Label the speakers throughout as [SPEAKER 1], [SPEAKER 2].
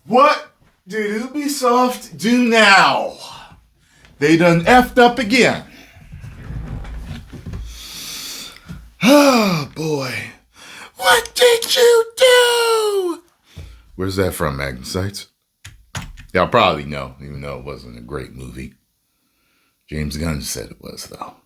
[SPEAKER 1] What did Ubisoft do now? They done effed up again. Oh, boy. What did you do? Where's that from, Magnus? Y'all probably know, even though it wasn't a great movie. James Gunn said it was, though.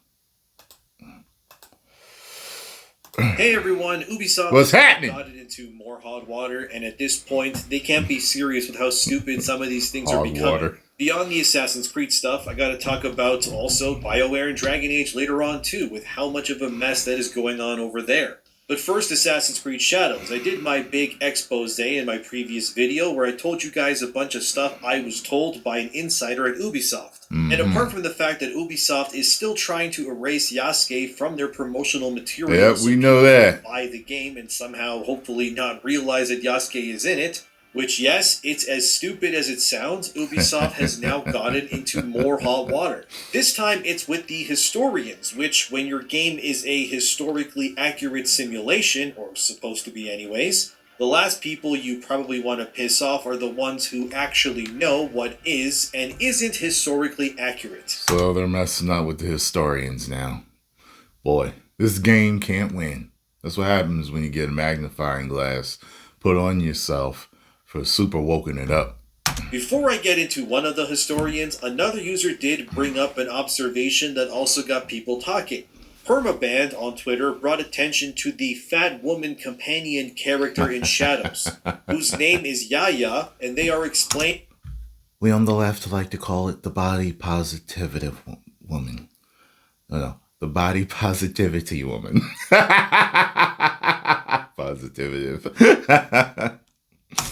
[SPEAKER 2] Hey everyone, Ubisoft
[SPEAKER 1] What's happening?
[SPEAKER 2] got it into more hot water, and at this point, they can't be serious with how stupid some of these things are becoming.
[SPEAKER 1] Water.
[SPEAKER 2] Beyond the Assassin's Creed stuff, I gotta talk about also BioWare and Dragon Age later on too, with how much of a mess that is going on over there. But first, Assassin's Creed Shadows. I did my big expose in my previous video where I told you guys a bunch of stuff I was told by an insider at Ubisoft. Mm-hmm. And apart from the fact that Ubisoft is still trying to erase Yasuke from their promotional materials,
[SPEAKER 1] we know that.
[SPEAKER 2] Buy the game and somehow hopefully not realize that Yasuke is in it. Which, yes, it's as stupid as it sounds, Ubisoft has now gotten into more hot water. This time it's with the historians, which, when your game is a historically accurate simulation, or supposed to be anyways, the last people you probably want to piss off are the ones who actually know what is and isn't historically accurate.
[SPEAKER 1] So they're messing up with the historians now. Boy, this game can't win. That's what happens when you get a magnifying glass put on yourself for super woken it up.
[SPEAKER 2] Before I get into one of the historians, another user did bring up an observation that also got people talking. Permaband on Twitter brought attention to the fat woman companion character in Shadows, whose name is Yaya, and they are explained.
[SPEAKER 1] We on the left like to call it the body positivity woman. No, the body positivity woman. Positive.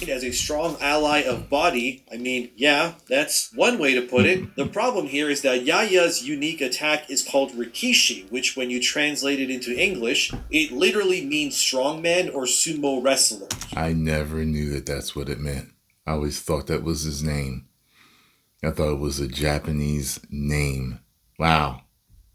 [SPEAKER 2] As a strong ally of body, I mean, yeah, that's one way to put it. The problem here is that Yaya's unique attack is called Rikishi, which when you translate it into English, it literally means strongman or sumo wrestler.
[SPEAKER 1] I never knew that that's what it meant. I always thought that was his name. I thought it was a Japanese name. Wow.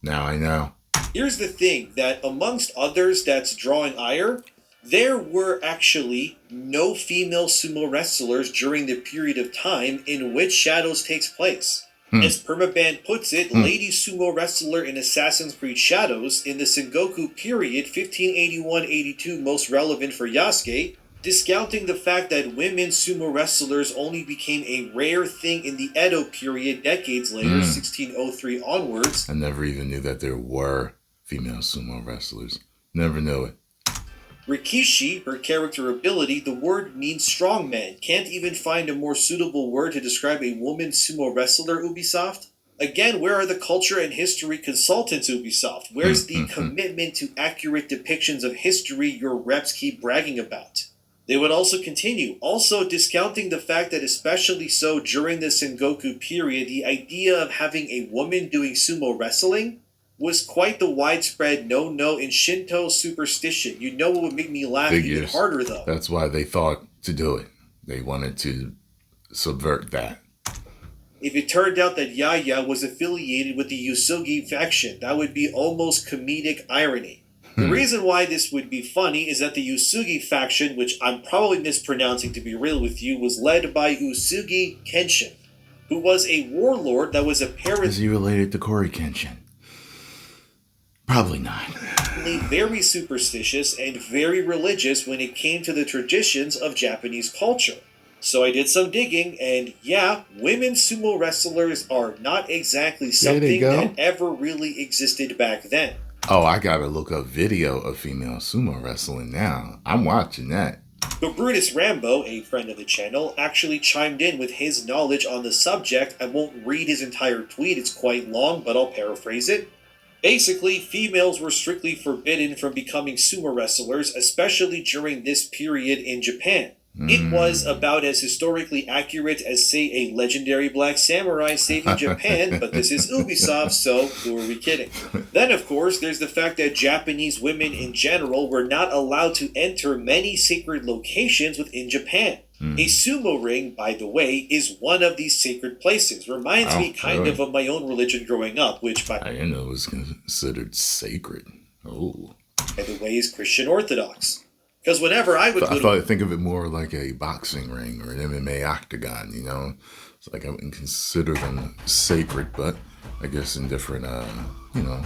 [SPEAKER 1] Now I know.
[SPEAKER 2] Here's the thing, that amongst others that's drawing ire, there were actually no female sumo wrestlers during the period of time in which Shadows takes place. As Permaband puts it, lady sumo wrestler in Assassin's Creed Shadows in the Sengoku period 1581-82 most relevant for Yasuke, discounting the fact that women sumo wrestlers only became a rare thing in the Edo period decades later, 1603 onwards.
[SPEAKER 1] I never even knew that there were female sumo wrestlers. Never knew it.
[SPEAKER 2] Rikishi, her character ability, the word means strongman. Can't even find a more suitable word to describe a woman sumo wrestler, Ubisoft? Again, where are the culture and history consultants, Ubisoft? Where's the commitment to accurate depictions of history your reps keep bragging about? They would also continue, also discounting the fact that especially so during the Sengoku period, the idea of having a woman doing sumo wrestling was quite the widespread no-no in Shinto superstition. You know what would make me laugh even harder, though?
[SPEAKER 1] That's why they thought to do it. They wanted to subvert that.
[SPEAKER 2] If it turned out that Yaya was affiliated with the Usugi faction, that would be almost comedic irony. The reason why this would be funny is that the Usugi faction, which I'm probably mispronouncing to be real with you, was led by Usugi Kenshin, who was a warlord that was apparently...
[SPEAKER 1] Is he related to Cory Kenshin? Probably not.
[SPEAKER 2] Very superstitious and very religious when it came to the traditions of Japanese culture. So I did some digging, and yeah, women sumo wrestlers are not exactly something that ever really existed back then.
[SPEAKER 1] Oh, I gotta look up video of female sumo wrestling now. I'm watching that.
[SPEAKER 2] But Brutus Rambo, a friend of the channel, actually chimed in with his knowledge on the subject. I won't read his entire tweet, it's quite long, but I'll paraphrase it. Basically, females were strictly forbidden from becoming sumo wrestlers, especially during this period in Japan. It was about as historically accurate as, say, a legendary black samurai saving Japan, but this is Ubisoft, so who are we kidding? Then, of course, there's the fact that Japanese women in general were not allowed to enter many sacred locations within Japan. A sumo ring, by the way, is one of these sacred places. Reminds me kind of my own religion growing up, which I
[SPEAKER 1] didn't know it was considered sacred. Oh.
[SPEAKER 2] By the way, is Christian Orthodox. Because whenever I would
[SPEAKER 1] I
[SPEAKER 2] go
[SPEAKER 1] thought
[SPEAKER 2] to
[SPEAKER 1] I'd think of it more like a boxing ring or an MMA octagon, you know? It's like I wouldn't consider them sacred, but I guess in different, you know,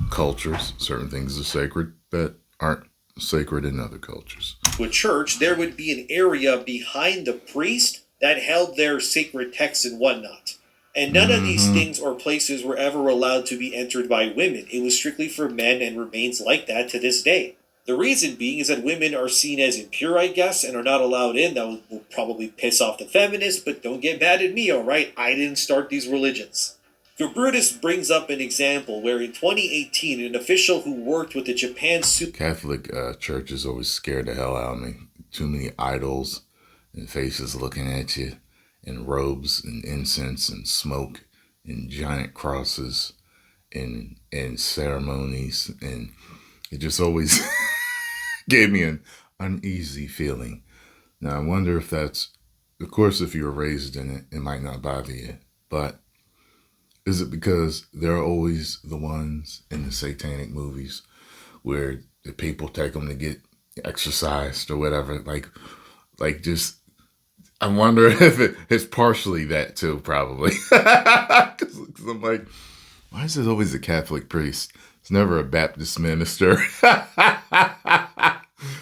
[SPEAKER 1] cultures, certain things are sacred that aren't sacred in other cultures.
[SPEAKER 2] a church, there would be an area behind the priest that held their sacred texts and whatnot. And none of these
[SPEAKER 1] Mm-hmm.
[SPEAKER 2] things or places were ever allowed to be entered by women. It was strictly for men and remains like that to this day. The reason being is that women are seen as impure, I guess, and are not allowed in. That will probably piss off the feminists, but don't get mad at me, alright? I didn't start these religions. Brutus brings up an example where in 2018, an official who worked with the Japan
[SPEAKER 1] Catholic churches always scared the hell out of me. Too many idols and faces looking at you, and robes and incense and smoke and giant crosses and ceremonies, and it just always gave me an uneasy feeling. Now I wonder if that's, of course, if you were raised in it, it might not bother you, but is it because they're always the ones in the satanic movies where the people take them to get exercised or whatever? Like just, I wonder if it's partially that too, probably. Because I'm like, why is it always a Catholic priest? It's never a Baptist minister.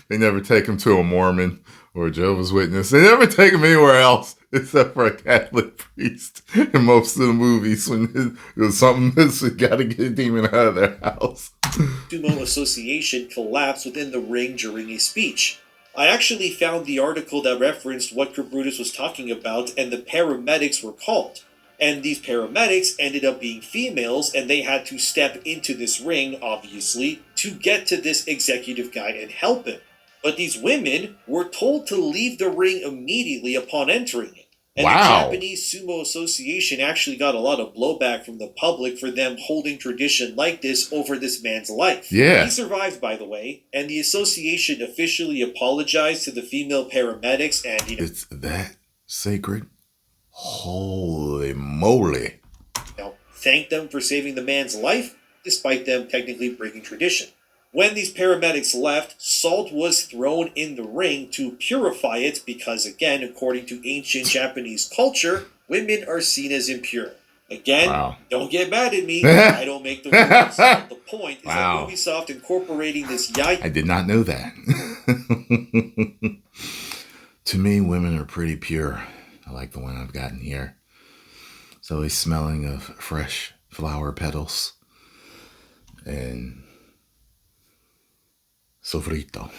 [SPEAKER 1] They never take him to a Mormon or a Jehovah's Witness. They never take him anywhere else except for a Catholic priest in most of the movies when there's something that's got to get a demon out of their house.
[SPEAKER 2] Sumo Association collapsed within the ring during a speech. I actually found the article that referenced what Brutus was talking about, and the paramedics were called. And these paramedics ended up being females, and they had to step into this ring, obviously, to get to this executive guy and help him. But these women were told to leave the ring immediately upon entering it. And
[SPEAKER 1] Wow.
[SPEAKER 2] the Japanese Sumo Association actually got a lot of blowback from the public for them holding tradition like this over this man's life.
[SPEAKER 1] Yeah.
[SPEAKER 2] He survived, by the way, and the association officially apologized to the female paramedics and,
[SPEAKER 1] It's that sacred? Holy moly.
[SPEAKER 2] thanked them for saving the man's life, despite them technically breaking tradition. When these paramedics left, salt was thrown in the ring to purify it because, again, according to ancient Japanese culture, women are seen as impure. Again,
[SPEAKER 1] Wow.
[SPEAKER 2] Don't get mad at me. I don't make the rules. But the point is
[SPEAKER 1] Wow.
[SPEAKER 2] that Ubisoft incorporating this
[SPEAKER 1] I did not know that. To me, women are pretty pure. I like the one I've gotten here. It's always smelling of fresh flower petals and sofrito.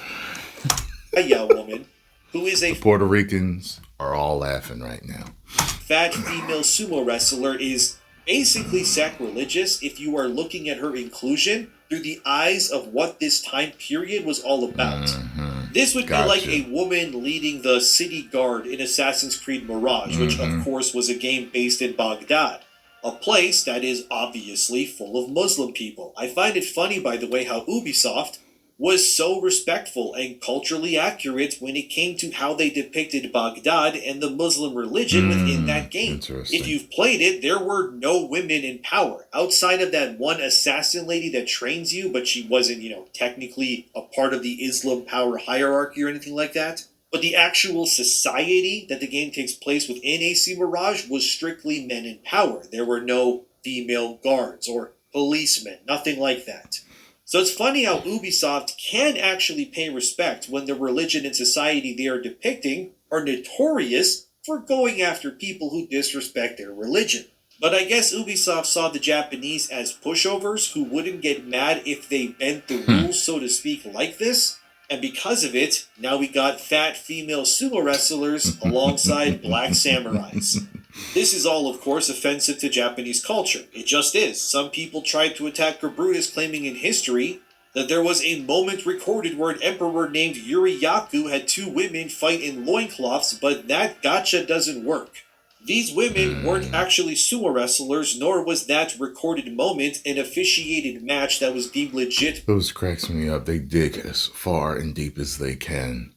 [SPEAKER 2] young woman who is a
[SPEAKER 1] The Puerto Ricans are all laughing right now.
[SPEAKER 2] fat female sumo wrestler is basically sacrilegious if you are looking at her inclusion through the eyes of what this time period was all about.
[SPEAKER 1] Mm-hmm.
[SPEAKER 2] This would
[SPEAKER 1] Gotcha.
[SPEAKER 2] be like a woman leading the city guard in Assassin's Creed Mirage, which of course was a game based in Baghdad, a place that is obviously full of Muslim people. I find it funny, by the way, how Ubisoft was so respectful and culturally accurate when it came to how they depicted Baghdad and the Muslim religion within that game.
[SPEAKER 1] Interesting.
[SPEAKER 2] If you've played it, there were no women in power. Outside of that one assassin lady that trains you, but she wasn't, technically a part of the Islam power hierarchy or anything like that. But the actual society that the game takes place within AC Mirage was strictly men in power. There were no female guards or policemen, nothing like that. So it's funny how Ubisoft can actually pay respect when the religion and society they are depicting are notorious for going after people who disrespect their religion. But I guess Ubisoft saw the Japanese as pushovers who wouldn't get mad if they bent the rules, so to speak, like this. And because of it, now we got fat female sumo wrestlers alongside black samurais. This is all, of course, offensive to Japanese culture. It just is. Some people tried to attack Brutus, claiming in history that there was a moment recorded where an emperor named Yuriyaku had two women fight in loincloths, but that gotcha doesn't work. These women weren't actually sumo wrestlers, nor was that recorded moment an officiated match that was deemed legit.
[SPEAKER 1] Those cracks me up. They dig as far and deep as they can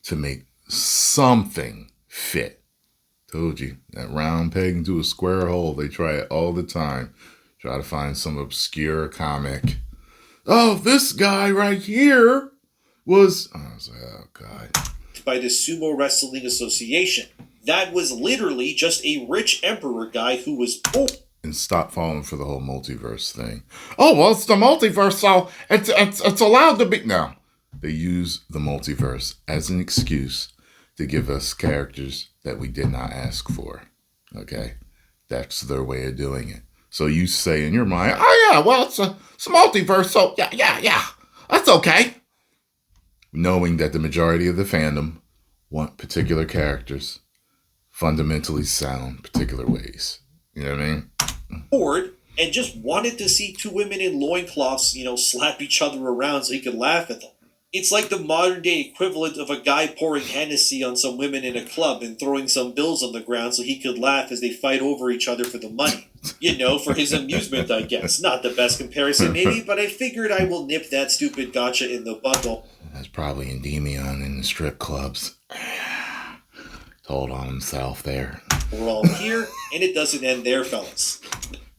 [SPEAKER 1] to make something fit. Told you, that round peg into a square hole. They try it all the time. Try to find some obscure comic. Oh, this guy right here I was like, oh God.
[SPEAKER 2] By the Sumo Wrestling Association. That was literally just a rich emperor guy who was
[SPEAKER 1] and stop falling for the whole multiverse thing. Oh, well, it's the multiverse, so it's allowed to be. No, they use the multiverse as an excuse to give us characters that we did not ask for. Okay, that's their way of doing it. So you say in your mind, oh yeah, well, it's a multiverse, so yeah, that's okay. Knowing that the majority of the fandom want particular characters fundamentally sound particular ways. You know what I mean?
[SPEAKER 2] bored and just wanted to see two women in loincloths, slap each other around so he could laugh at them. It's like the modern day equivalent of a guy pouring Hennessy on some women in a club and throwing some bills on the ground so he could laugh as they fight over each other for the money. For his amusement, I guess. Not the best comparison, maybe, but I figured I will nip that stupid gotcha in the bud.
[SPEAKER 1] That's probably Endymion in the strip clubs. Told on himself there.
[SPEAKER 2] We're all here, and it doesn't end there, fellas.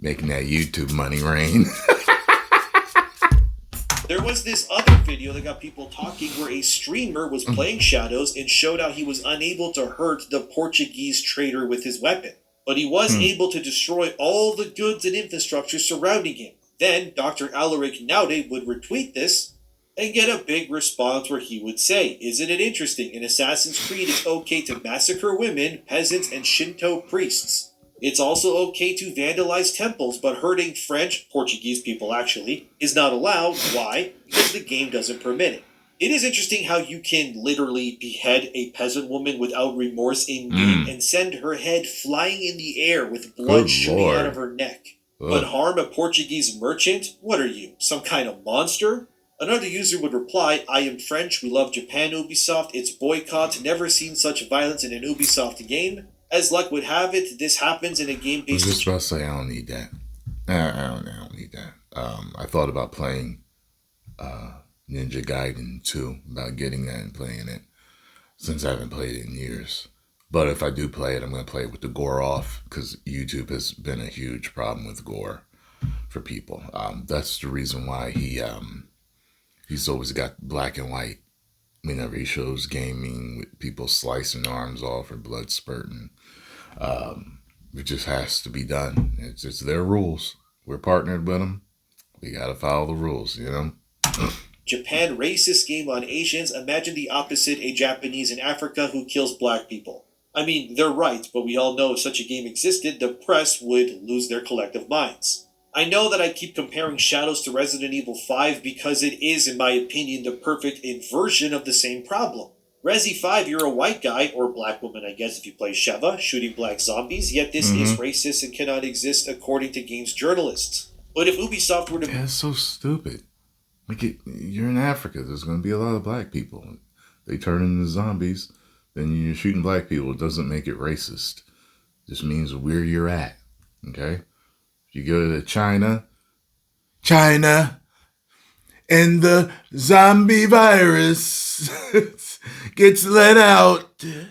[SPEAKER 1] Making that YouTube money rain.
[SPEAKER 2] There was this other video that got people talking where a streamer was playing Shadows and showed how he was unable to hurt the Portuguese trader with his weapon. But he was able to destroy all the goods and infrastructure surrounding him. Then Dr. Alaric Naude would retweet this and get a big response where he would say, "Isn't it interesting? In Assassin's Creed it's okay to massacre women, peasants, and Shinto priests. It's also okay to vandalize temples, but hurting French, Portuguese people actually, is not allowed. Why? Because the game doesn't permit it." It is interesting how you can literally behead a peasant woman without remorse in-game and send her head flying in the air with blood shooting out of her neck. But harm a Portuguese merchant? What are you, some kind of monster? Another user would reply, "I am French, we love Japan Ubisoft, it's boycott, never seen such violence in an Ubisoft game. As luck would have it, this happens in a game based..."
[SPEAKER 1] I was just about to say, I don't need that. I don't need that. I thought about playing Ninja Gaiden 2, about getting that and playing it, since I haven't played it in years. But if I do play it, I'm going to play it with the gore off, because YouTube has been a huge problem with gore for people. That's the reason why he's always got black and white whenever he shows gaming with people slicing arms off or blood spurting. It just has to be done. It's their rules. We're partnered with them. We got to follow the rules,
[SPEAKER 2] Japan racist game on Asians. Imagine the opposite, a Japanese in Africa who kills black people. I mean, they're right, but we all know if such a game existed, the press would lose their collective minds. I know that I keep comparing Shadows to Resident Evil 5 because it is, in my opinion, the perfect inversion of the same problem. Resi 5, you're a white guy, or black woman, I guess, if you play Sheva, shooting black zombies, yet this is racist and cannot exist according to games journalists. But if Ubisoft were to...
[SPEAKER 1] Yeah, it's so stupid. You're in Africa, there's going to be a lot of black people. They turn into zombies, then you're shooting black people. It doesn't make it racist. It just means where you're at, okay? If you go to China, and the zombie virus gets let out, then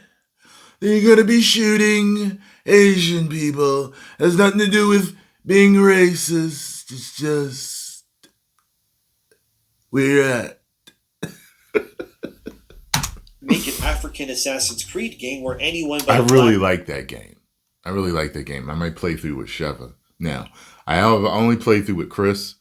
[SPEAKER 1] you're going to be shooting Asian people. It has nothing to do with being racist. It's just where you're at.
[SPEAKER 2] Make an African Assassin's Creed game where anyone...
[SPEAKER 1] I really like that game. I might play through with Sheva. Now, I only played through with Chris.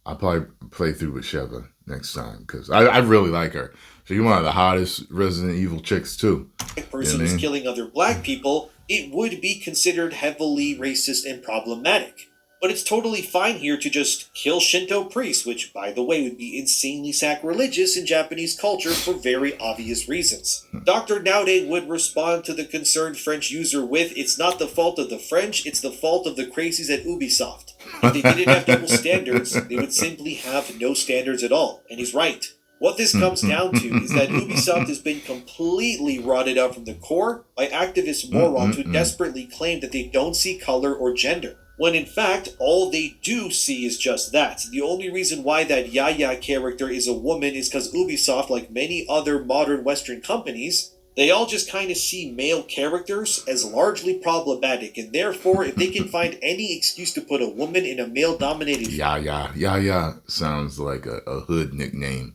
[SPEAKER 1] I'll probably play through with Sheva next time because I really like her. She's one of the hottest Resident Evil chicks too.
[SPEAKER 2] If a person was killing other black people, it would be considered heavily racist and problematic. But it's totally fine here to just kill Shinto priests, which, by the way, would be insanely sacrilegious in Japanese culture for very obvious reasons. Dr. Naude would respond to the concerned French user with, "It's not the fault of the French, it's the fault of the crazies at Ubisoft. If they didn't have double standards, they would simply have no standards at all." And he's right. What this comes down to is that Ubisoft has been completely rotted out from the core by activist morons who desperately claim that they don't see color or gender, when in fact, all they do see is just that. The only reason why that Yaya character is a woman is because Ubisoft, like many other modern Western companies, they all just kind of see male characters as largely problematic, and therefore, if they can find any excuse to put a woman in a male-dominated...
[SPEAKER 1] Yaya sounds like a hood nickname.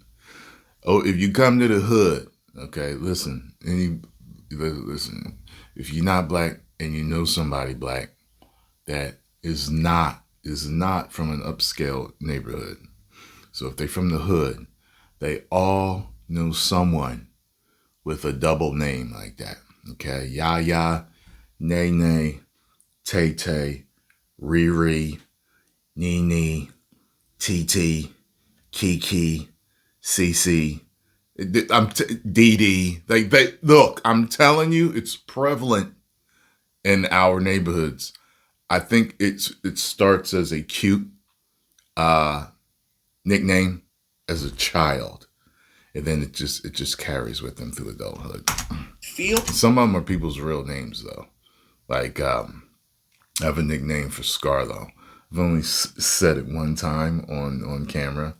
[SPEAKER 1] Oh, if you come to the hood, okay, listen. If you're not black and you know somebody black that is not from an upscale neighborhood, so if they're from the hood, they all know someone with a double name like that. Okay, Yaya, Nene, Tay Tay, Riri, Nene, TT, Kiki, CC. Dee Dee. Like they look. I'm telling you, it's prevalent in our neighborhoods. I think it starts as a cute uh, nickname as a child, and then it just carries with them through adulthood.
[SPEAKER 2] Feel
[SPEAKER 1] Some of them are people's real names though. Like I have a nickname for Scarlo. I've only said it one time on camera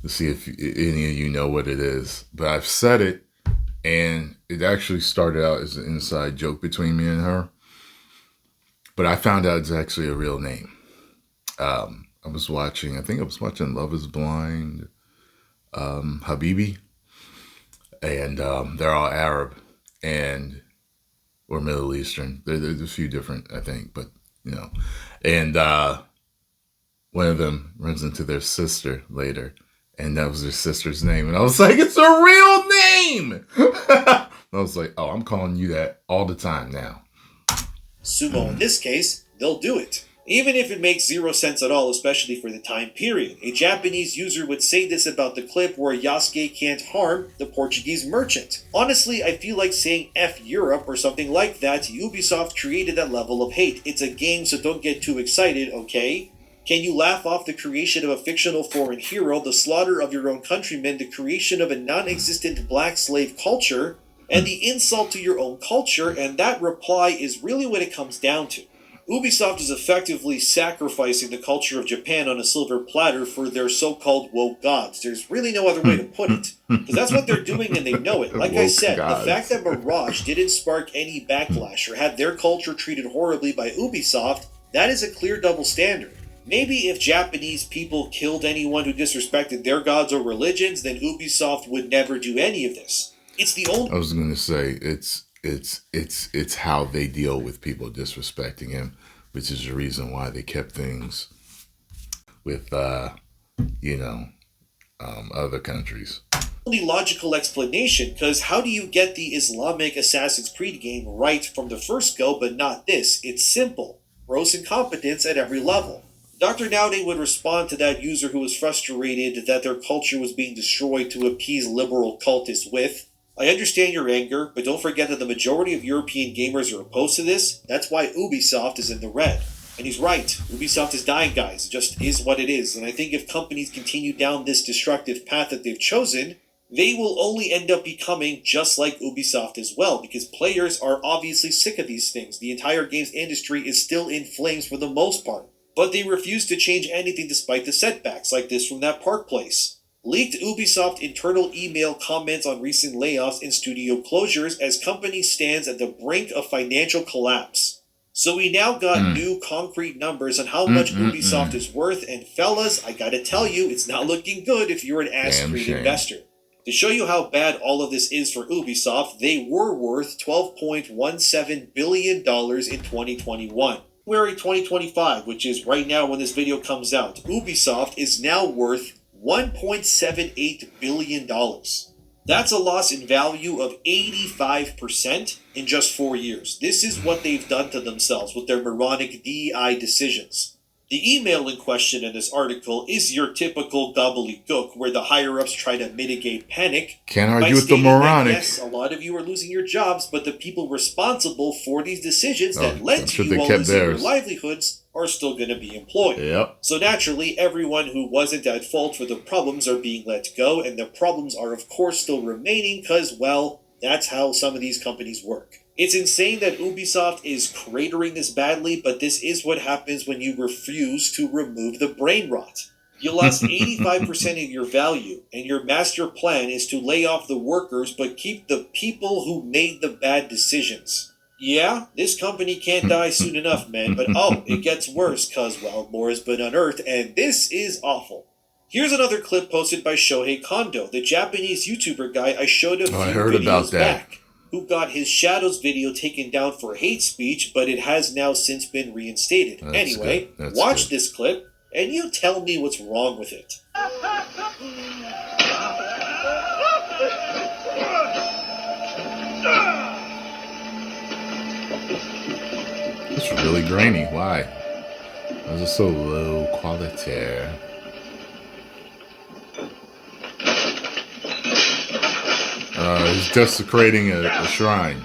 [SPEAKER 1] to see if any of you know what it is, but I've said it, and it actually started out as an inside joke between me and her. But I found out it's actually a real name. I think I was watching Love is Blind, Habibi, and they're all Arab and or Middle Eastern. There's a few different, I think, but you know, and one of them runs into their sister later, and that was their sister's name, and I was like, it's a real name. I was like, oh, I'm calling you that all the time now.
[SPEAKER 2] sumo in this case, they'll do it. Even if it makes zero sense at all, especially for the time period. A Japanese user would say this about the clip where Yasuke can't harm the Portuguese merchant. Honestly, I feel like saying F Europe or something like that. Ubisoft created that level of hate. It's a game, so don't get too excited, okay? Can you laugh off the creation of a fictional foreign hero, the slaughter of your own countrymen, the creation of a non-existent black slave culture, and the insult to your own culture? And that reply is really what it comes down to. Ubisoft is effectively sacrificing the culture of Japan on a silver platter for their so-called woke gods. There's really no other way to put it. Because that's what they're doing and they know it. Like I said, the fact that Mirage didn't spark any backlash or had their culture treated horribly by Ubisoft, that is a clear double standard. Maybe if Japanese people killed anyone who disrespected their gods or religions, then Ubisoft would never do any of this. It's the old...
[SPEAKER 1] I was going to say, it's how they deal with people disrespecting him, which is the reason why they kept things with, other countries.
[SPEAKER 2] Only logical explanation, because how do you get the Islamic Assassin's Creed game right from the first go, but not this? It's simple. Gross incompetence at every level. Dr. Naude would respond to that user who was frustrated that their culture was being destroyed to appease liberal cultists with, I understand your anger, but don't forget that the majority of European gamers are opposed to this. That's why Ubisoft is in the red. And he's right. Ubisoft is dying, guys. It just is what it is. And I think if companies continue down this destructive path that they've chosen, they will only end up becoming just like Ubisoft as well, because players are obviously sick of these things. The entire games industry is still in flames for the most part. But they refuse to change anything despite the setbacks, like this from that park place. Leaked Ubisoft internal email comments on recent layoffs and studio closures as company stands at the brink of financial collapse. So we now got new concrete numbers on how much Ubisoft is worth, and fellas, I gotta tell you, it's not looking good if you're an Ass-Creed investor. To show you how bad all of this is for Ubisoft, they were worth $12.17 billion in 2021. February 2025, which is right now when this video comes out, Ubisoft is now worth $1.78 billion. That's a loss in value of 85% in just 4 years. This is what they've done to themselves with their moronic DEI decisions. The email in question in this article is your typical gobbledygook, where the higher-ups try to mitigate panic.
[SPEAKER 1] Can't argue with the moronic.
[SPEAKER 2] Yes, a lot of you are losing your jobs, but the people responsible for these decisions that led to you all losing your livelihoods are still going to be employed.
[SPEAKER 1] Yep.
[SPEAKER 2] So naturally, everyone who wasn't at fault for the problems are being let go, and the problems are of course still remaining because, well, that's how some of these companies work. It's insane that Ubisoft is cratering this badly, but this is what happens when you refuse to remove the brain rot. You lost 85% of your value, and your master plan is to lay off the workers but keep the people who made the bad decisions. Yeah, this company can't die soon enough, man, but oh, it gets worse, cause, well, more has been unearthed, and this is awful. Here's another clip posted by Shohei Kondo, the Japanese YouTuber guy I showed a few
[SPEAKER 1] I heard about
[SPEAKER 2] videos
[SPEAKER 1] that.
[SPEAKER 2] back, who got his Shadows video taken down for hate speech, but it has now since been reinstated. Anyway, watch this clip, and you tell me what's wrong with it.
[SPEAKER 1] It's really grainy. Why? Why is it so low quality? He's desecrating a shrine.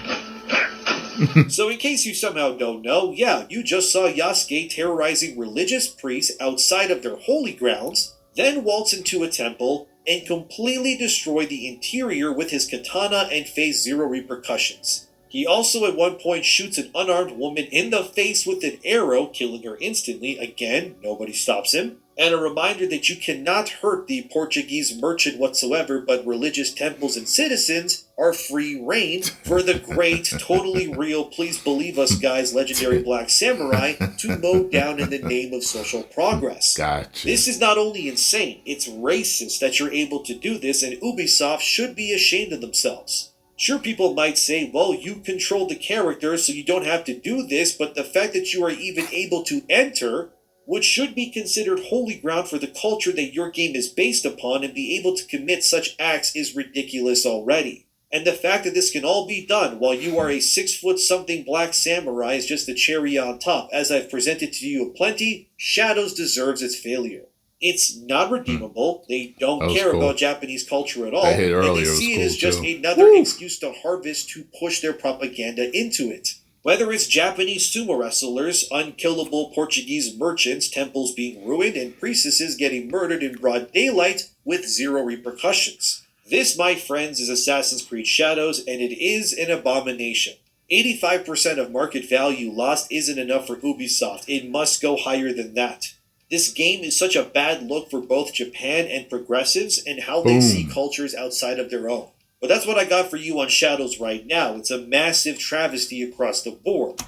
[SPEAKER 2] So in case you somehow don't know, yeah, you just saw Yasuke terrorizing religious priests outside of their holy grounds, then waltz into a temple and completely destroy the interior with his katana and face zero repercussions. He also at one point shoots an unarmed woman in the face with an arrow, killing her instantly. Again, nobody stops him. And a reminder that you cannot hurt the Portuguese merchant whatsoever, but religious temples and citizens are free reign for the great, totally real, please believe us guys, legendary black samurai to mow down in the name of social progress.
[SPEAKER 1] Gotcha.
[SPEAKER 2] This is not only insane, it's racist that you're able to do this, and Ubisoft should be ashamed of themselves. Sure, people might say, well, you control the characters so you don't have to do this, but the fact that you are even able to enter what should be considered holy ground for the culture that your game is based upon and be able to commit such acts is ridiculous already. And the fact that this can all be done while you are a 6-foot-something black samurai is just the cherry on top. As I've presented to you aplenty, Shadows deserves its failure. It's not redeemable, they don't care about Japanese culture at all, and they see it as just another excuse to harvest to push their propaganda into it. Whether it's Japanese sumo wrestlers, unkillable Portuguese merchants, temples being ruined, and priestesses getting murdered in broad daylight with zero repercussions. This, my friends, is Assassin's Creed Shadows, and it is an abomination. 85% of market value lost isn't enough for Ubisoft. It must go higher than that. This game is such a bad look for both Japan and progressives and how they see cultures outside of their own. But that's what I got for you on Shadows right now. It's a massive travesty across the board.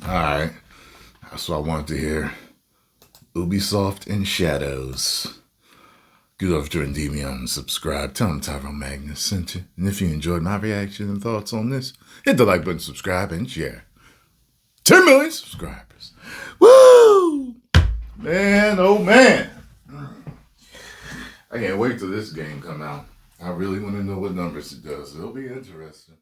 [SPEAKER 1] Alright. That's what I wanted to hear. Ubisoft and Shadows. Go over to Endeavor and subscribe. Tell them Tyrone Magnus sent you. And if you enjoyed my reaction and thoughts on this, hit the like button, subscribe, and share. 10 million subscribers. Woo! Man, oh man. I can't wait till this game come out. I really want to know what numbers it does. It'll be interesting.